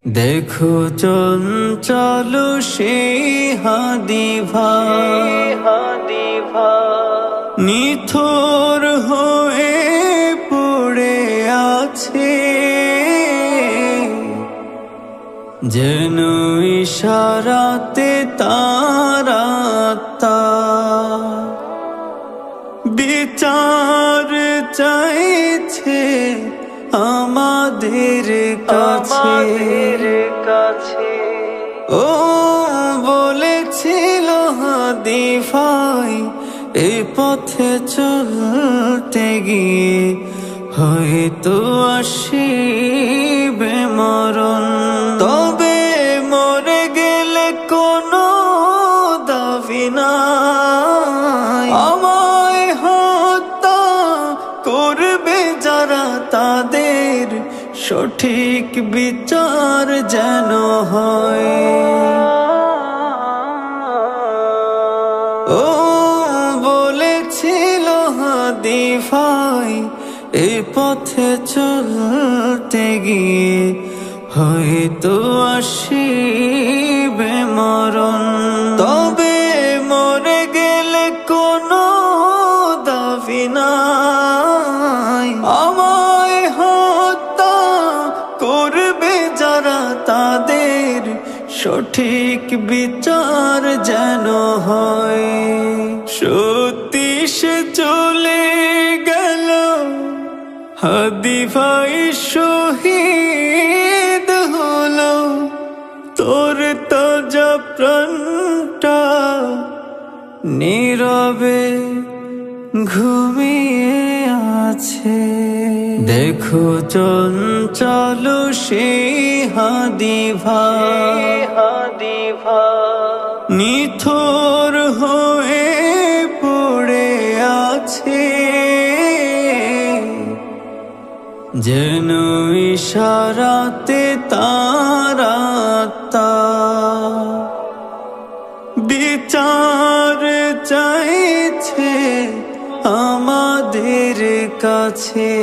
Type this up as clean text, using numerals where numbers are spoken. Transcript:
দেখো চঞ্চল সেই হাদিভা নিথর হয়ে পড়ে আছে, যেন ইশারাতে তারা বিচার চাইছে আমাদের কাছে। ও বলেছিল হাদি ভাই, এই পথে চলতে গিয়ে হয়তো আসিবে মরণ, তবে মরে গেলে কোনো দাবি নাই। আমায় হত্যা করবে যারা, তাদের সঠিক বিচার যেন হয়। ও বলেছিল হাদি ভাই, এই পথে চলতে গিয়ে হয়তো আসিবে মরণ, তবে মরে গেলে কোনো দাবি নাই। আমায় হত্যা করবে যারা, তাদের সঠিক বিচার যেন হয়। সত্যি সে চলে গেল, হাদি ভাই শহীদ হলো, তোর তাজা প্রাণটা নীরবে ঘুমিয়ে আছে। দেখো চঞ্চল সেই হাদিভা নিথর হয়ে পড়ে আছে, যেন ইশারাতে তারা বিচার চাইছে আমাদের কাছে।